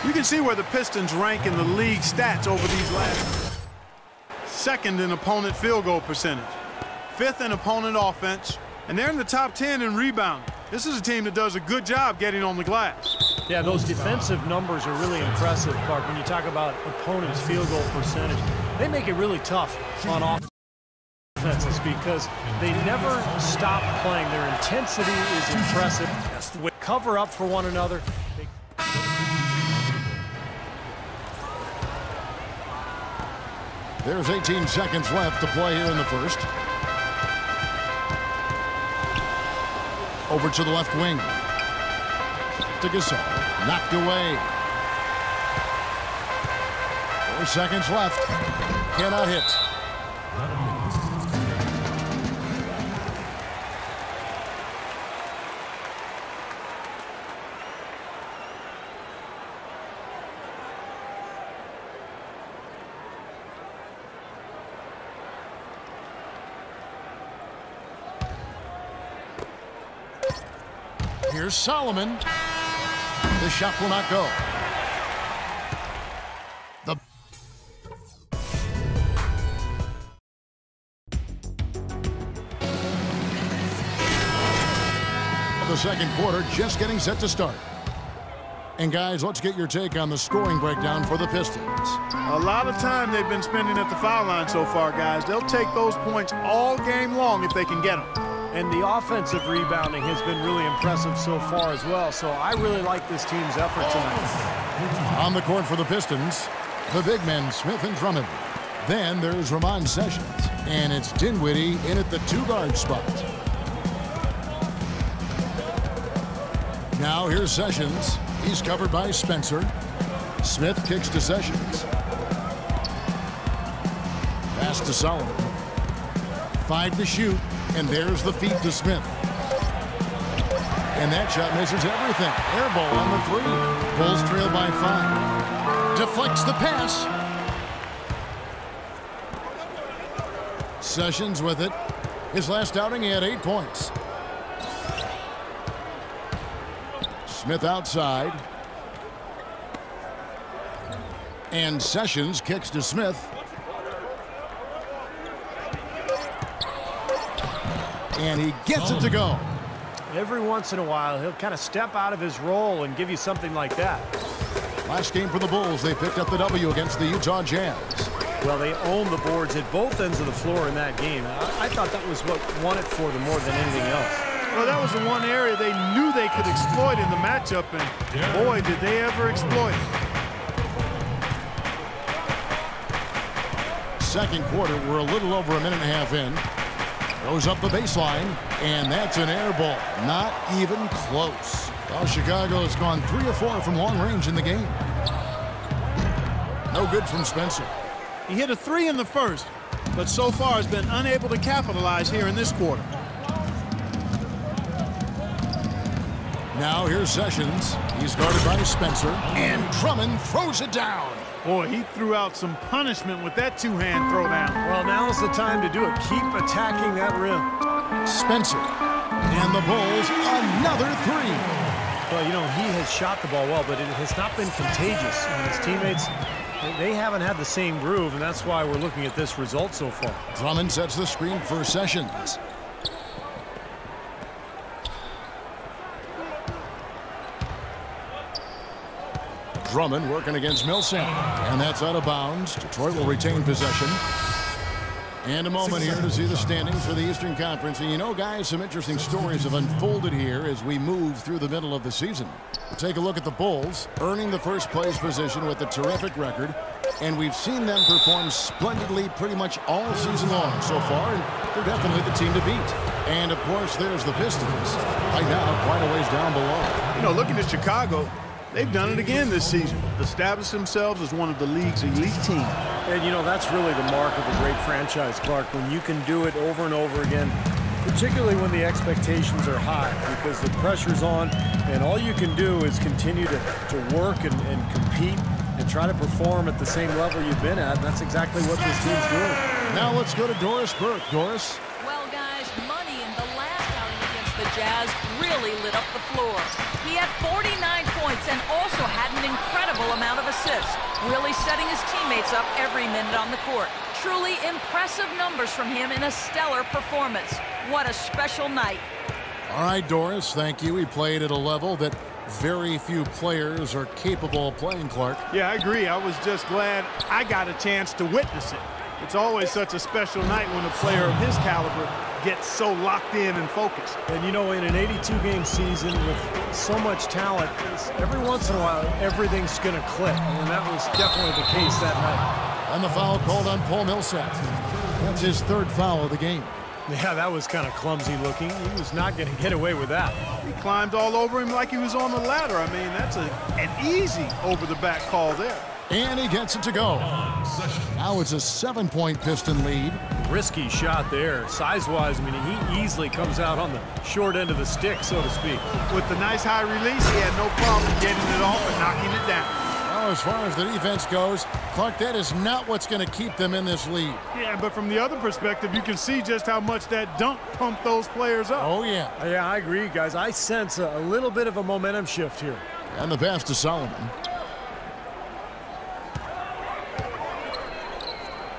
You can see where the Pistons rank in the league stats over these last. Second in opponent field goal percentage. Fifth in opponent offense. And they're in the top 10 in rebounding. This is a team that does a good job getting on the glass. Yeah, those defensive numbers are really impressive, Clark. When you talk about opponents' field goal percentage, they make it really tough on offenses because they never stop playing. Their intensity is impressive. Cover up for one another. There's 18 seconds left to play here in the first. Over to the left wing. To Gasol. Knocked away. 4 seconds left. Cannot hit. Here's Solomon. The shot will not go. The second quarter just getting set to start. And guys, let's get your take on the scoring breakdown for the Pistons. A lot of time they've been spending at the foul line so far, guys. They'll take those points all game long if they can get them. And the offensive rebounding has been really impressive so far as well. So I really like this team's effort tonight. On the court for the Pistons, the big men Smith and Drummond. Then there's Ramon Sessions. And it's Dinwiddie in at the 2-guard spot. Now here's Sessions. He's covered by Spencer. Smith kicks to Sessions. Pass to Solomon. 5 to shoot. And there's the feed to Smith. And that shot misses everything. Air ball on the 3. Bulls trail by 5. Deflects the pass. Sessions with it. His last outing, he had 8 points. Smith outside. And Sessions kicks to Smith. And he gets it to go. Every once in a while, he'll kind of step out of his role and give you something like that. Last game for the Bulls, they picked up the W against the Utah Jazz. Well, they owned the boards at both ends of the floor in that game. I thought that was what won it for them more than anything else. Well, that was the one area they knew they could exploit in the matchup, and boy, did they ever exploit it. Second quarter, we're a little over a minute and a half in. Goes up the baseline, and that's an air ball. Not even close. Well, Chicago has gone 3 of 4 from long range in the game. No good from Spencer. He hit a 3 in the first, but so far has been unable to capitalize here in this quarter. Now here's Sessions. He's guarded by Spencer, and Drummond throws it down. Boy, he threw out some punishment with that 2-hand throwdown. Well, now's the time to do it. Keep attacking that rim. Spencer. And the Bulls, another 3. Well, you know, he has shot the ball well, but it has not been contagious. And his teammates, they haven't had the same groove, and that's why we're looking at this result so far. Drummond sets the screen for Sessions. Drummond working against Millsap, and that's out of bounds. Detroit will retain possession. And a moment here to see the standings for the Eastern Conference. And you know, guys, some interesting stories have unfolded here as we move through the middle of the season. We'll take a look at the Bulls, earning the first place position with a terrific record. And we've seen them perform splendidly pretty much all season long so far, and they're definitely the team to beat. And, of course, there's the Pistons. Right now, quite a ways down below. You know, looking at Chicago, they've done it again this season. Established themselves as one of the league's elite teams. And, you know, that's really the mark of a great franchise, Clark, when you can do it over and over again, particularly when the expectations are high, because the pressure's on, and all you can do is continue to work and compete and try to perform at the same level you've been at, and that's exactly what this team's doing. Now let's go to Doris Burke. Doris? Well, guys, money in the last outing against the Jazz really lit up the floor. He had 49 points and also had an incredible amount of assists, really setting his teammates up every minute on the court. Truly impressive numbers from him in a stellar performance. What a special night. All right, Doris, thank you. He played at a level that very few players are capable of playing, Clark. Yeah, I agree. I was just glad I got a chance to witness it. It's always such a special night when a player of his caliber gets so locked in and focused. And you know, in an 82-game season with so much talent, every once in a while, everything's going to click. And that was definitely the case that night. And the foul called on Paul Millsap. That's his third foul of the game. Yeah, that was kind of clumsy looking. He was not going to get away with that. He climbed all over him like he was on the ladder. I mean, that's an easy over-the-back call there. And he gets it to go. Now it's a 7-point Piston lead. Risky shot there. Size-wise, I mean, he easily comes out on the short end of the stick, so to speak. With the nice high release, he had no problem getting it off and knocking it down. Well, as far as the defense goes, Clark, that is not what's going to keep them in this lead. Yeah, but from the other perspective, you can see just how much that dunk pumped those players up. Oh, yeah. Yeah, I agree, guys. I sense a little bit of a momentum shift here. And the pass to Solomon.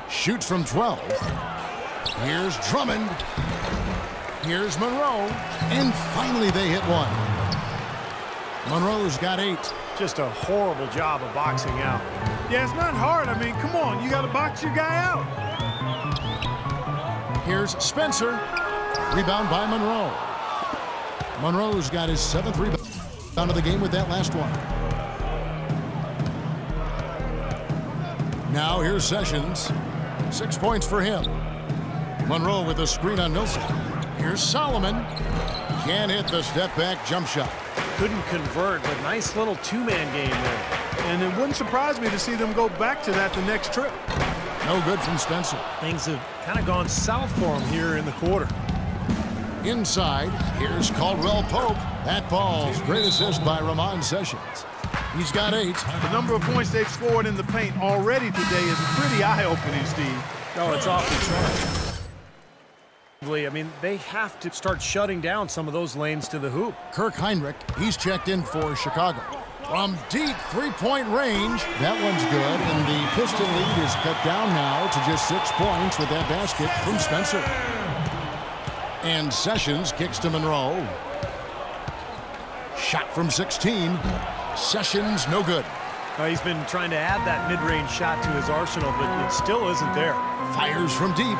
Shoots from 12. Here's Drummond. Here's Monroe. And finally they hit one. Monroe's got 8. Just a horrible job of boxing out. Yeah, it's not hard. I mean, come on. You got to box your guy out. Here's Spencer. Rebound by Monroe. Monroe's got his 7th rebound of the game with that last one. Now here's Sessions. 6 points for him. Monroe with a screen on Millsap. Here's Solomon. Can't hit the step-back jump shot. Couldn't convert, but nice little two-man game there. And it wouldn't surprise me to see them go back to that the next trip. No good from Spencer. Things have kind of gone south for him here in the quarter. Inside, here's Caldwell Pope. That ball's great assist by Ramon Sessions. He's got 8. The number of points they've scored in the paint already today is pretty eye-opening, Steve. Oh, it's off the chart. I mean, they have to start shutting down some of those lanes to the hoop. Kirk Heinrich, he's checked in for Chicago. From deep three-point range, that one's good, and the Piston lead is cut down now to just 6 points with that basket from Spencer. And Sessions kicks to Monroe. Shot from 16. Sessions, no good. He's been trying to add that mid-range shot to his arsenal, but it still isn't there. Fires from deep.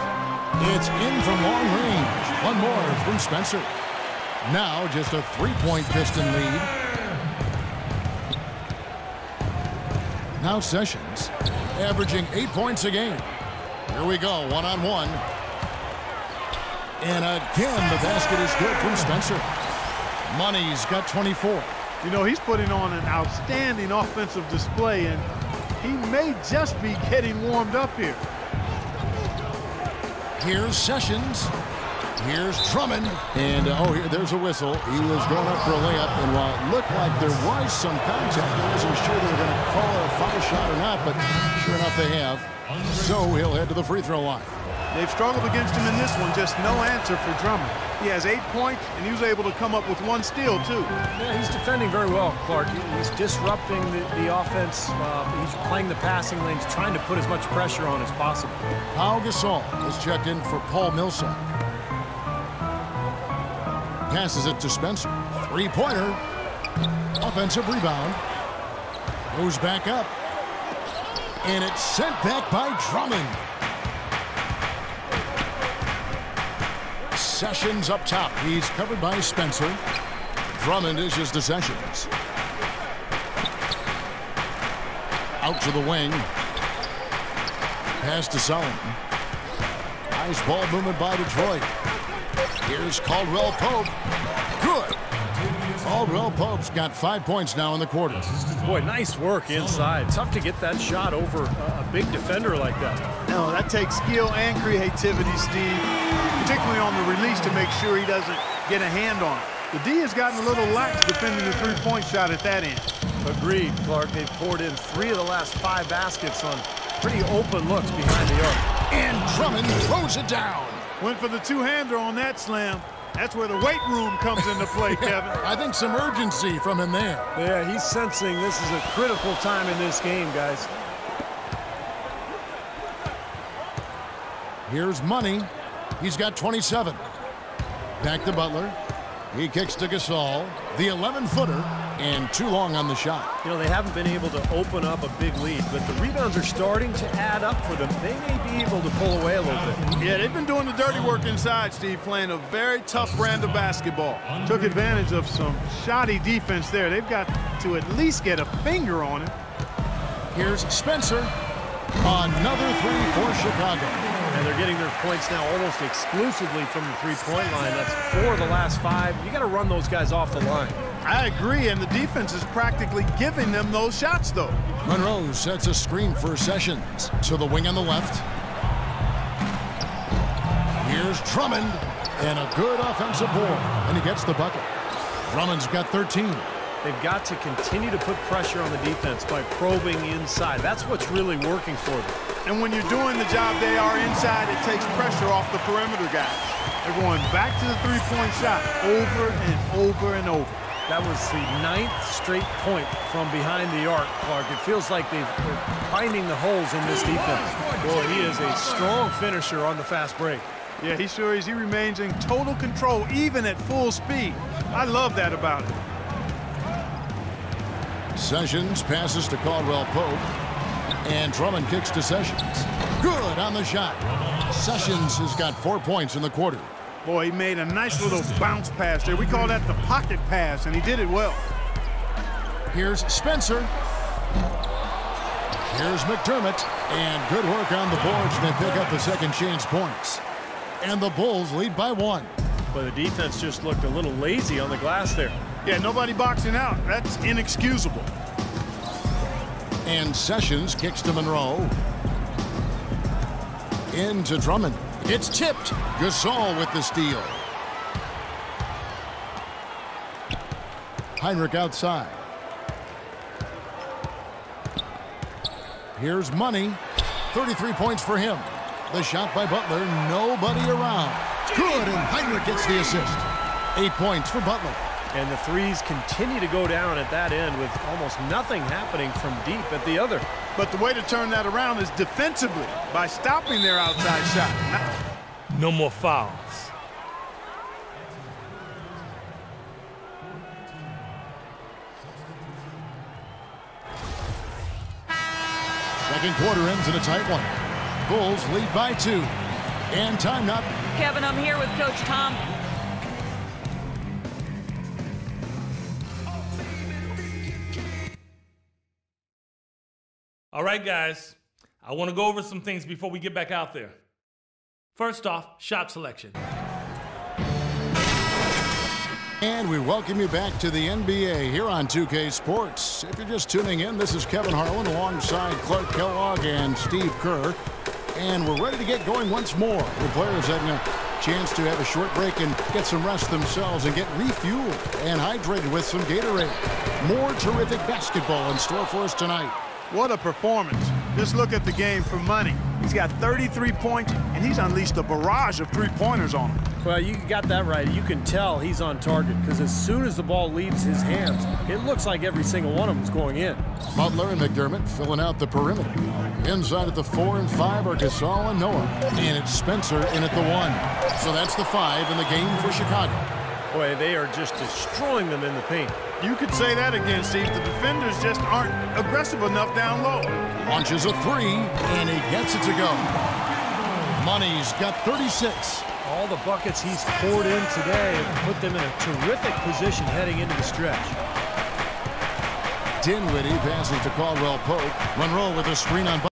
It's in from long range. One more from Spencer. Now just a 3-point Piston lead. Now Sessions, averaging 8 points a game. Here we go, one-on-one. And again, the basket is good from Spencer. Money's got 24. You know, he's putting on an outstanding offensive display, and he may just be getting warmed up here. Here's Sessions. Here's Drummond. And, here, there's a whistle. He was going up for a layup, and while it looked like there was some contact, I wasn't sure they were going to call it a foul shot or not, but sure enough they have. So he'll head to the free throw line. They've struggled against him in this one. Just no answer for Drummond. He has 8 points, and he was able to come up with 1 steal, too. Yeah, he's defending very well, Clark. He's disrupting the offense. He's playing the passing lanes, trying to put as much pressure on as possible. Pau Gasol has checked in for Paul Millsap. Passes it to Spencer. Three-pointer. Offensive rebound. Goes back up. And it's sent back by Drummond. Sessions up top. He's covered by Spencer. Drummond dishes to Sessions. Out to the wing. Pass to Solomon. Nice ball movement by Detroit. Here's Caldwell Pope. Good. Caldwell Pope's got 5 points now in the quarter. Boy, nice work inside. Tough to get that shot over a big defender like that. No, that takes skill and creativity, Steve, particularly on the release to make sure he doesn't get a hand on it. The D has gotten a little lax defending the three-point shot at that end. Agreed, Clark. They've poured in 3 of the last 5 baskets on pretty open looks behind the arc. And Drummond throws it down. Went for the two-hander on that slam. That's where the weight room comes into play, Kevin. I think some urgency from him there. Yeah, he's sensing this is a critical time in this game, guys. Here's Money. He's got 27. Back to Butler. He kicks to Gasol. The 11-footer. And too long on the shot. You know, they haven't been able to open up a big lead, but the rebounds are starting to add up for them. They may be able to pull away a little bit. Yeah, they've been doing the dirty work inside, Steve, playing a very tough brand of basketball. Took advantage of some shoddy defense there. They've got to at least get a finger on it. Here's Spencer. Another three for Chicago. And they're getting their points now almost exclusively from the three-point line. That's 4 of the last 5. You got to run those guys off the line. I agree, and the defense is practically giving them those shots, though. Monroe sets a screen for Sessions to the wing on the left. Here's Drummond, and a good offensive board, and he gets the bucket. Drummond's got 13. They've got to continue to put pressure on the defense by probing inside. That's what's really working for them. And when you're doing the job they are inside, it takes pressure off the perimeter guys. They're going back to the three-point shot over and over and over. That was the 9th straight point from behind the arc, Clark. It feels like they're finding the holes in this defense. Boy, he is a strong finisher on the fast break. Yeah, he sure is. He remains in total control, even at full speed. I love that about him. Sessions passes to Caldwell Pope, and Drummond kicks to Sessions. Good on the shot. Sessions has got 4 points in the quarter. Boy, he made a nice little bounce pass there. We call that the pocket pass, and he did it well. Here's Spencer. Here's McDermott, and good work on the boards, and they pick up the second chance points. And the Bulls lead by 1. But the defense just looked a little lazy on the glass there. Yeah, nobody boxing out. That's inexcusable. And Sessions kicks to Monroe. Into Drummond. It's tipped. Gasol with the steal. Heinrich outside. Here's Money. 33 points for him. The shot by Butler. Nobody around. Good, and Heinrich gets the assist. 8 points for Butler. And the threes continue to go down at that end with almost nothing happening from deep at the other. But the way to turn that around is defensively by stopping their outside shot. No more fouls. Second quarter ends in a tight one. Bulls lead by 2. And time up. Kevin, I'm here with Coach Tom. All right, guys. I want to go over some things before we get back out there. First off, shot selection. And we welcome you back to the NBA here on 2K Sports. If you're just tuning in, this is Kevin Harlan alongside Clark Kellogg and Steve Kerr. And we're ready to get going once more. The players having a chance to have a short break and get some rest themselves and get refueled and hydrated with some Gatorade. More terrific basketball in store for us tonight. What a performance. Just look at the game for Money. He's got 33 points, and he's unleashed a barrage of three-pointers on him. Well, you got that right. You can tell he's on target because as soon as the ball leaves his hands, it looks like every single one of them is going in. Butler and McDermott filling out the perimeter. Inside at the 4 and 5 are Gasol and Noah. And it's Spencer in at the 1. So that's the 5 in the game for Chicago. Boy, they are just destroying them in the paint. You could say that again, Steve. The defenders just aren't aggressive enough down low. Launches a 3, and he gets it to go. Money's got 36. All the buckets he's poured in today have put them in a terrific position heading into the stretch. Dinwiddie passes to Caldwell Pope. Monroe with a screen on